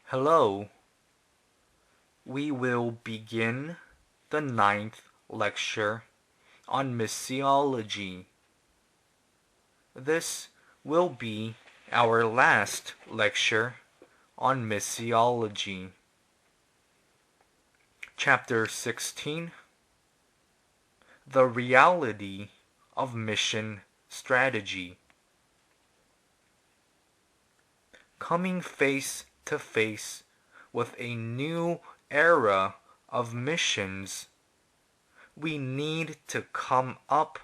Hello, we will begin the 9th lecture on missiology. This will be our last lecture on missiology. Chapter 16, The Reality of Mission Strategy. Coming face to face with a new era of missions, we need to come up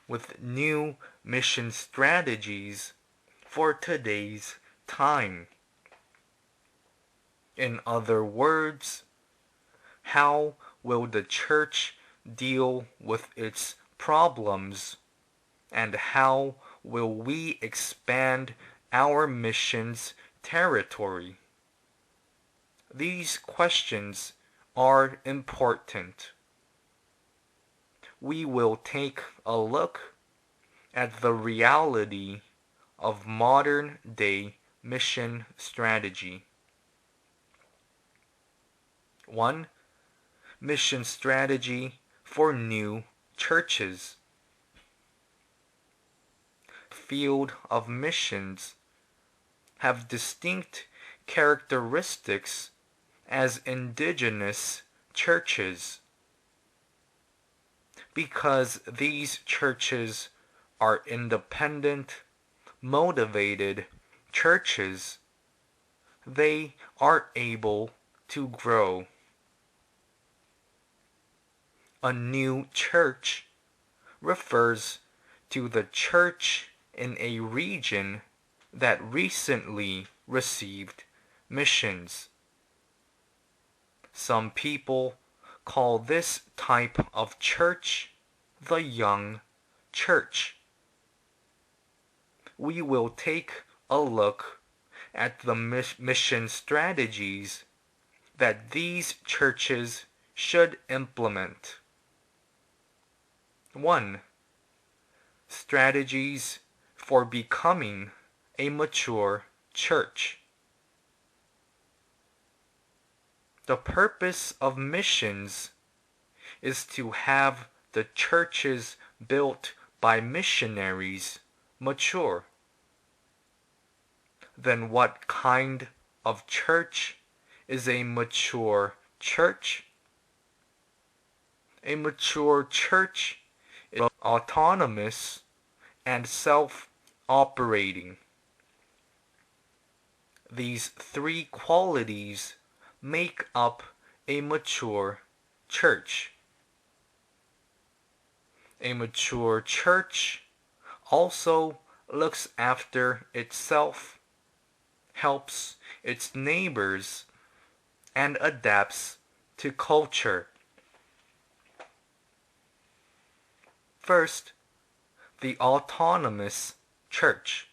with new mission strategies for today's time. In other words, how will the church deal with its problems, and how will we expand our missions territory? These questions are important. We will take a look at the reality of modern day mission strategy. 1. Mission strategy for new churches. Field of missions have distinct characteristics as indigenous churches. Because these churches are independent, motivated churches, they are able to grow. A new church refers to the church in a region that recently received missions. Some people call this type of church the young church. We will take a look at the mission strategies that these churches should implement. 1. Strategies for becoming a mature church. The purpose of missions is to have the churches built by missionaries mature. Then what kind of church is a mature church? A mature church is autonomous and self-operating. These three qualities make up a mature church. A mature church also looks after itself, helps its neighbors, and adapts to culture. First, the autonomous church.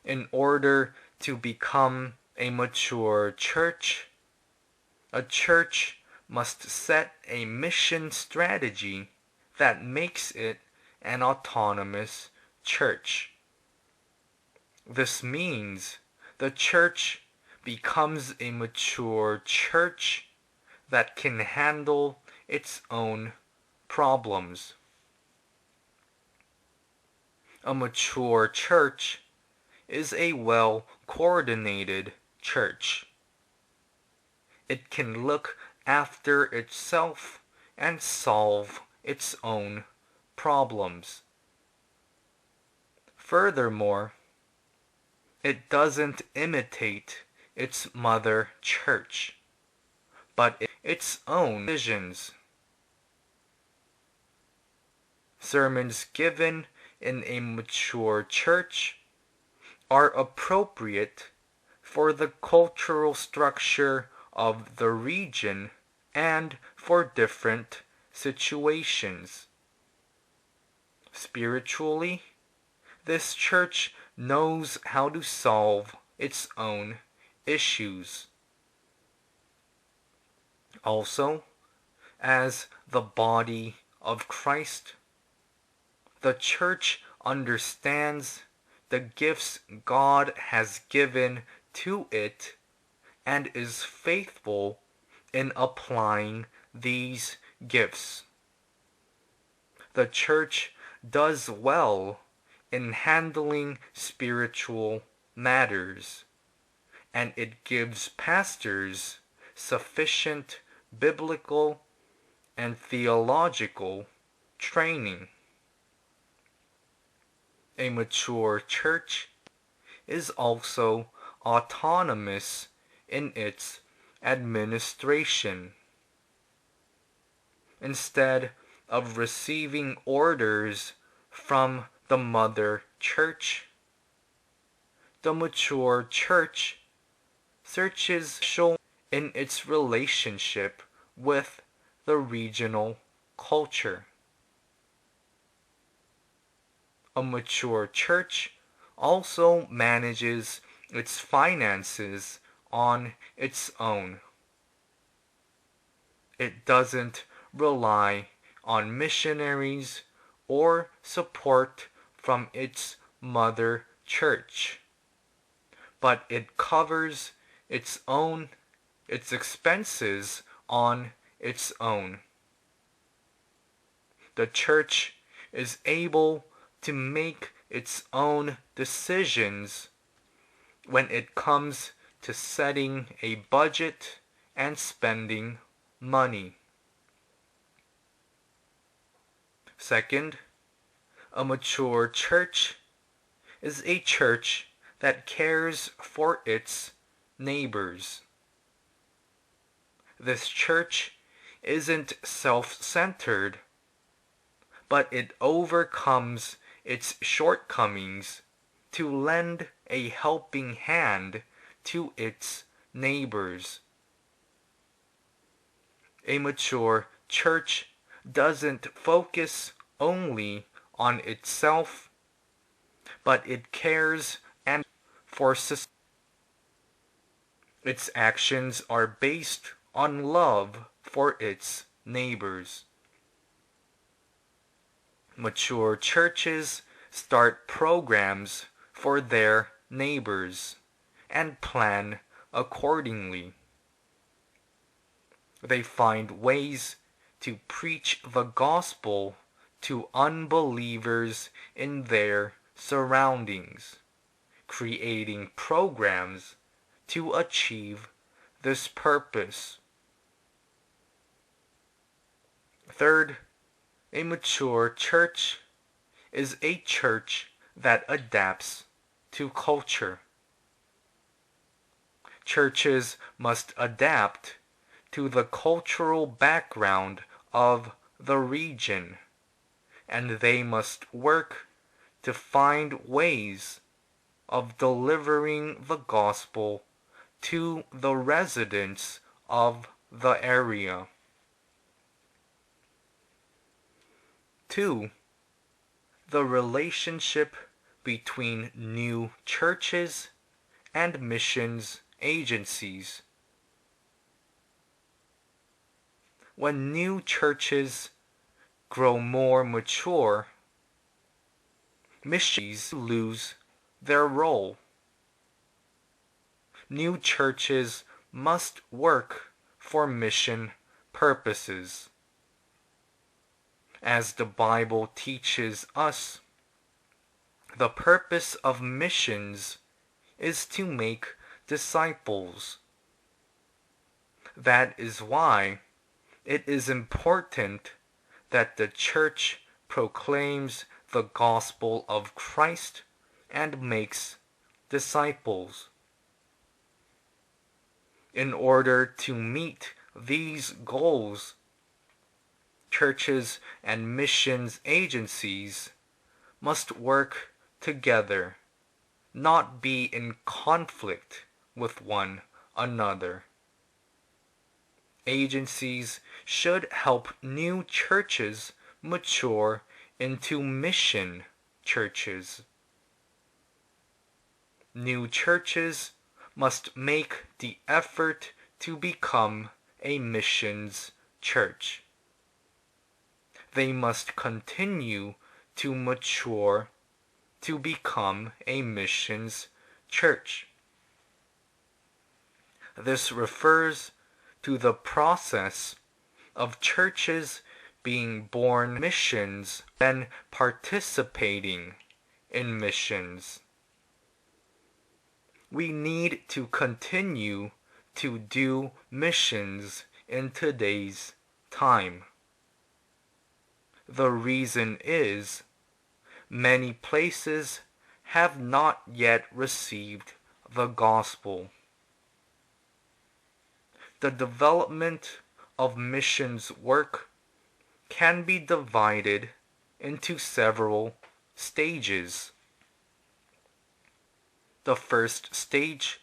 In order to become a mature church, a church must set a mission strategy that makes it an autonomous church. This means the church becomes a mature church that can handle its own problems. A mature church is a well-coordinated church. It can look after itself and solve its own problems. Furthermore, it doesn't imitate its mother church, but its own visions. Sermons given in a mature church are appropriate for the cultural structure of the region and for different situations. Spiritually, this church knows how to solve its own issues. Also, as the body of Christ, The church understands the gifts God has given to it and is faithful in applying these gifts. The church does well in handling spiritual matters, and it gives pastors sufficient biblical and theological training. A mature church is also autonomous in its administration. Instead of receiving orders from the mother church, the mature church searches in its relationship with the regional culture. A mature church also manages its finances on its own. It doesn't rely on missionaries or support from its mother church, but it covers its expenses on its own. The church is able to make its own decisions when it comes to setting a budget and spending money. Second, a mature church is a church that cares for its neighbors. This church isn't self-centered, but it overcomes its shortcomings to lend a helping hand to its neighbors. A mature church doesn't focus only on itself, but it cares and for society. Its actions are based on love for its neighbors. Mature churches start programs for their neighbors and plan accordingly. They find ways to preach the gospel to unbelievers in their surroundings, creating programs to achieve this purpose. Third, a mature church is a church that adapts to culture. Churches must adapt to the cultural background of the region, and they must work to find ways of delivering the gospel to the residents of the area. 2. The relationship between new churches and missions agencies. When new churches grow more mature, missions lose their role. New churches must work for mission purposes. As the Bible teaches us, the purpose of missions is to make disciples. That is why it is important that the church proclaims the gospel of Christ and makes disciples. In order to meet these goals, churches and missions agencies must work together, not be in conflict with one another. Agencies should help new churches mature into mission churches. New churches must make the effort to become a missions church. They must continue to mature to become a missions church. This refers to the process of churches being born missions and participating in missions. We need to continue to do missions in today's time. The reason is many places have not yet received the gospel. The development of missions work can be divided into several stages. The first stage,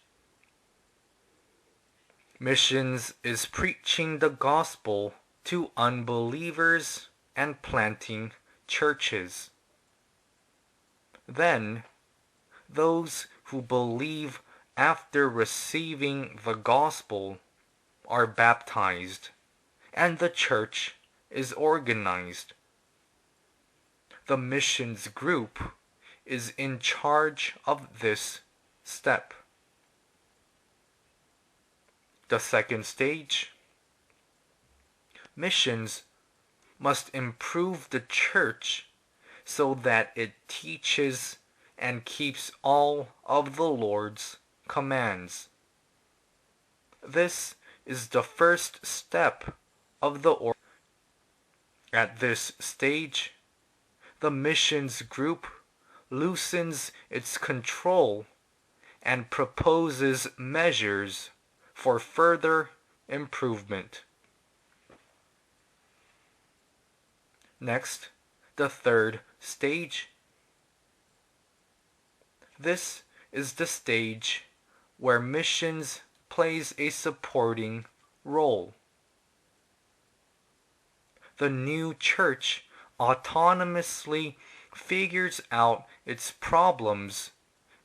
missions, is preaching the gospel to unbelievers and planting churches. Then, those who believe after receiving the gospel are baptized, and the church is organized. The missions group is in charge of this step. The second stage, missions must improve the church so that it teaches and keeps all of the Lord's commands. This is the first step of the order. At this stage, the missions group loosens its control and proposes measures for further improvement. Next, the third stage. This is the stage where missions plays a supporting role. The new church autonomously figures out its problems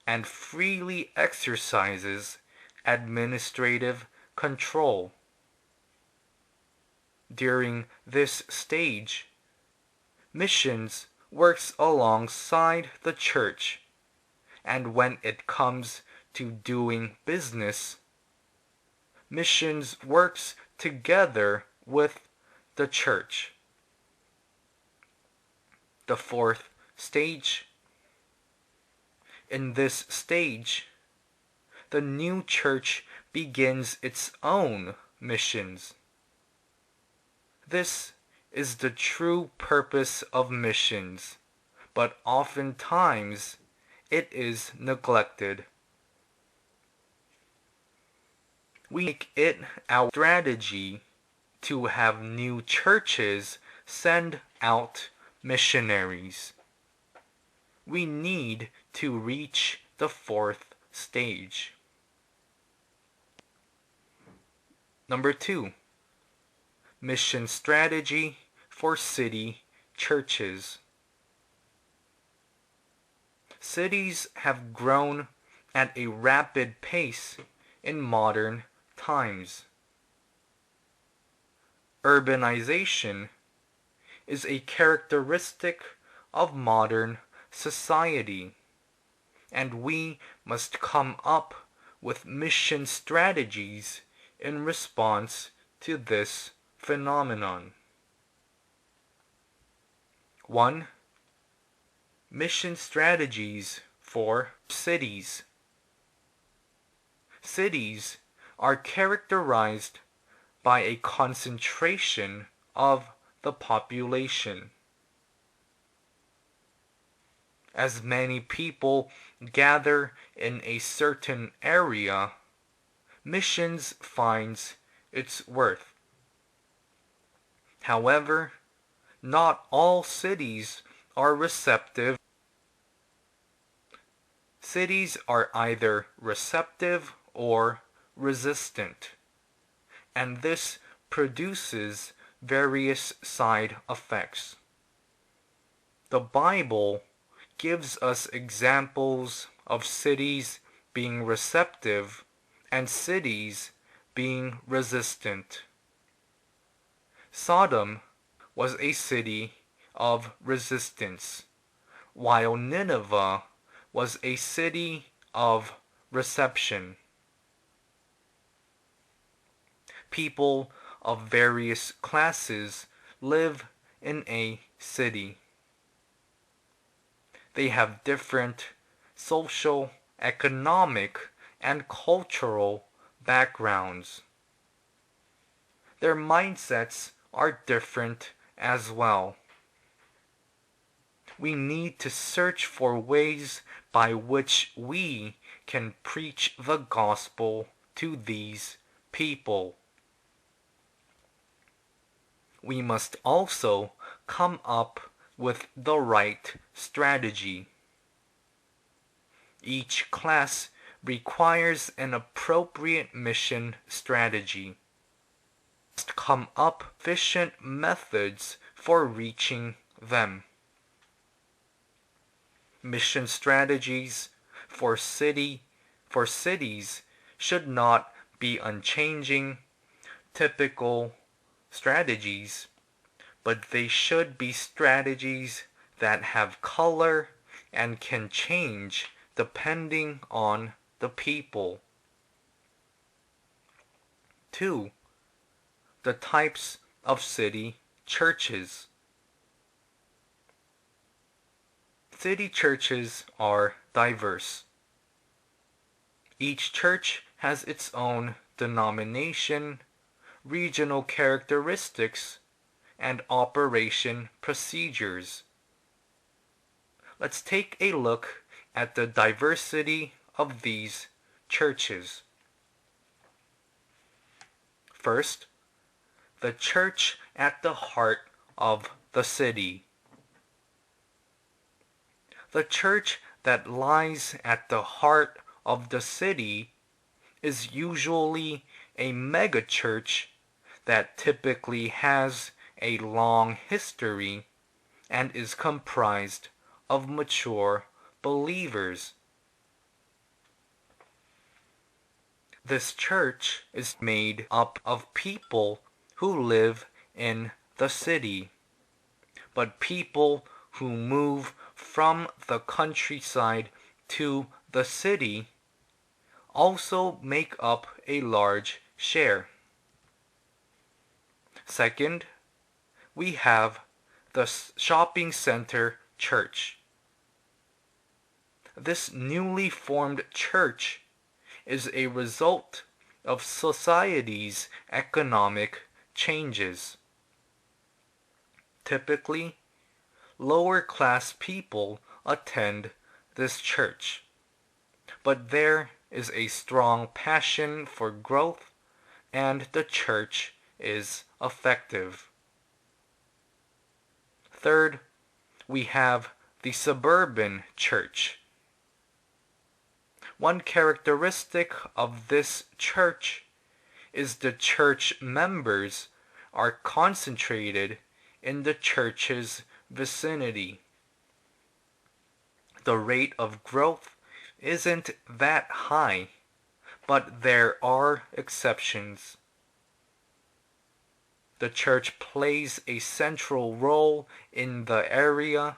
and freely exercises administrative control. During this stage, missions works alongside the church, and when it comes to doing business, missions works together with the church. The fourth stage. In this stage, the new church begins its own missions. This is the true purpose of missions, but oftentimes it is neglected. We make it our strategy to have new churches send out missionaries. We need to reach the fourth stage. Number 2. Mission strategy for city churches. Cities have grown at a rapid pace in modern times. Urbanization is a characteristic of modern society, and we must come up with mission strategies in response to this phenomenon. 1. Mission strategies for cities. Cities are characterized by a concentration of the population. As many people gather in a certain area, missions finds its worth. However, not all cities are receptive. Cities are either receptive or resistant, and this produces various side effects. The Bible gives us examples of cities being receptive and cities being resistant. Sodom was a city of resistance, while Nineveh was a city of reception. People of various classes live in a city. They have different social, economic, and cultural backgrounds. Their mindsets are different as well. We need to search for ways by which we can preach the gospel to these people. We must also come up with the right strategy. Each class requires an appropriate mission strategy. We must come up with efficient methods for reaching them. Mission strategies for cities should not be unchanging, typical strategies, but they should be strategies that have color and can change depending on the people. 2. The types of city churches. City churches are diverse. Each church has its own denomination, regional characteristics, and operation procedures. Let's take a look at the diversity of these churches. First, the church at the heart of the city. The church that lies at the heart of the city is usually a megachurch that typically has a long history and is comprised of mature believers. This church is made up of people who live in the city, but people who move from the countryside to the city also make up a large share. Second, we have the shopping center church. This newly formed church is a result of society's economic changes. Typically, lower class people attend this church, but there is a strong passion for growth and the church is effective. Third, we have the suburban church. One characteristic of this church is the church members are concentrated in the church's vicinity. The rate of growth isn't that high, but there are exceptions. The church plays a central role in the area,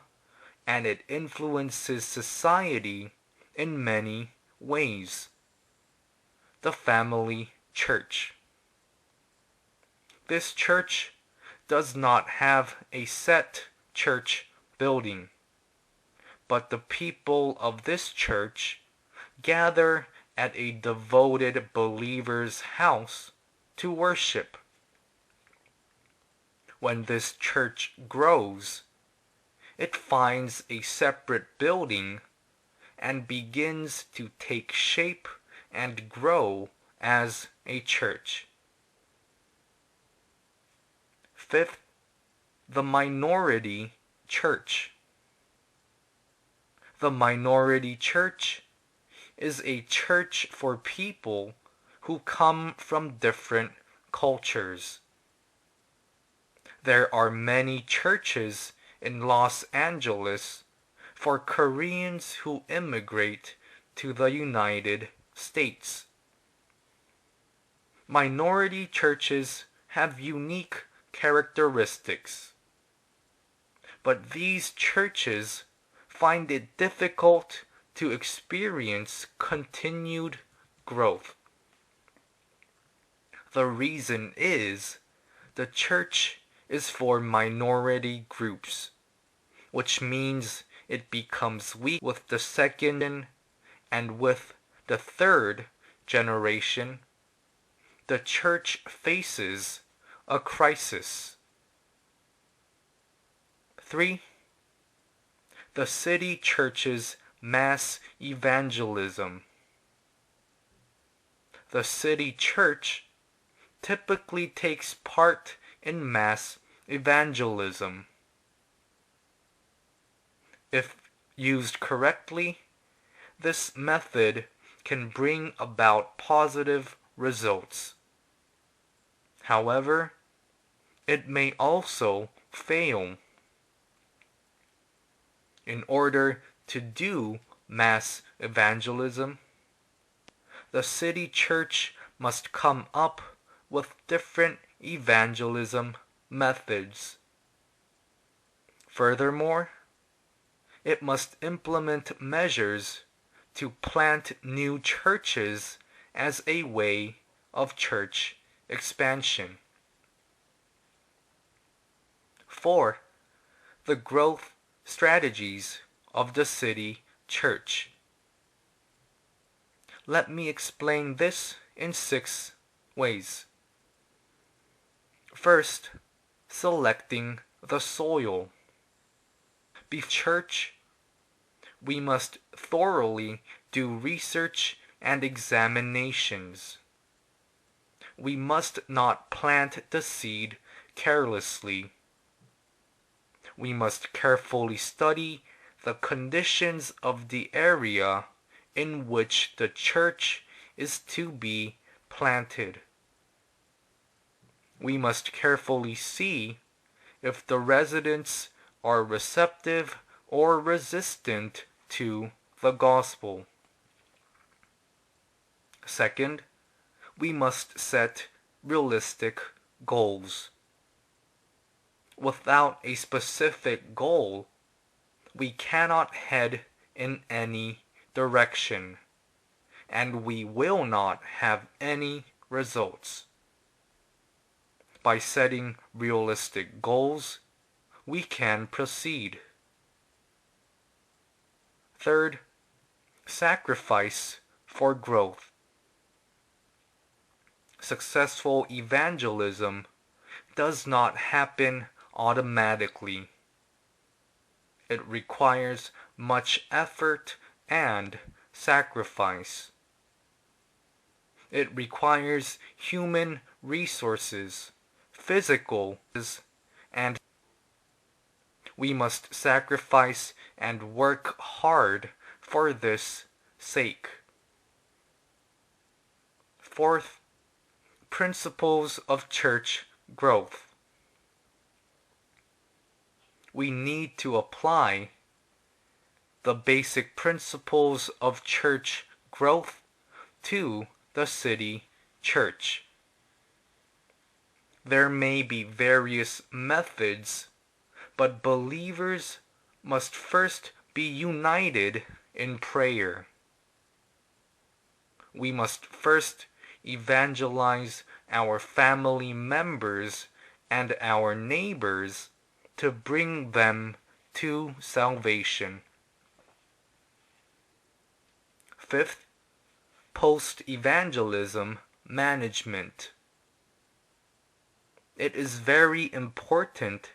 and it influences society in many ways. The family church. This church does not have a set church building, but the people of this church gather at a devoted believer's house to worship. When this church grows, it finds a separate building and begins to take shape and grow as a church. Fifth, the minority church. The minority church is a church for people who come from different cultures. There are many churches in Los Angeles for Koreans who immigrate to the United States. Minority churches have unique characteristics, but these churches find it difficult to experience continued growth. The reason is the church is for minority groups, which means it becomes weak with the second and with the third generation. The church faces a crisis. 3. The city church's mass evangelism. The city church typically takes part in mass evangelism. If used correctly, this method can bring about positive results. However, it may also fail. In order to do mass evangelism, the city church must come up with different evangelism methods. Furthermore, it must implement measures to plant new churches as a way of church expansion. 4. The growth strategies of the city church. Let me explain this in 6 ways. First, selecting the soil. Before church, we must thoroughly do research and examinations. We must not plant the seed carelessly. We must carefully study the conditions of the area in which the church is to be planted. We must carefully see if the residents are receptive or resistant to the gospel. Second, we must set realistic goals. Without a specific goal, we cannot head in any direction, and we will not have any results. By setting realistic goals, we can proceed. Third, sacrifice for growth. Successful evangelism does not happen automatically. It requires much effort and sacrifice. It requires human resources, physical, and we must sacrifice and work hard for this sake. Fourth, principles of church growth. We need to apply the basic principles of church growth to the city church. There may be various methods, but believers must first be united in prayer. We must first evangelize our family members and our neighbors to bring them to salvation. Fifth, post-evangelism management. It is very important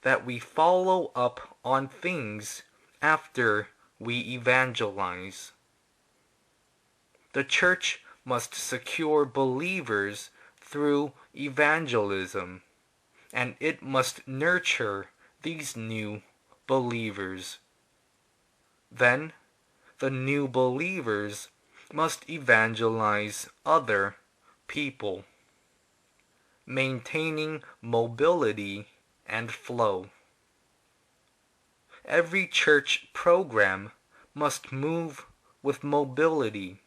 that we follow up on things after we evangelize. The church must secure believers through evangelism, and it must nurture these new believers. Then, the new believers must evangelize other people, maintaining mobility and flow. Every church program must move with mobility.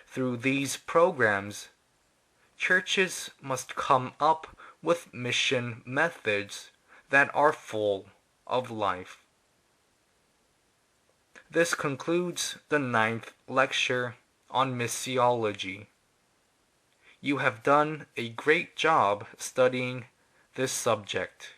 Through these programs, churches must come up with mission methods that are full of life. This concludes the 9th lecture on missiology. You have done a great job studying this subject.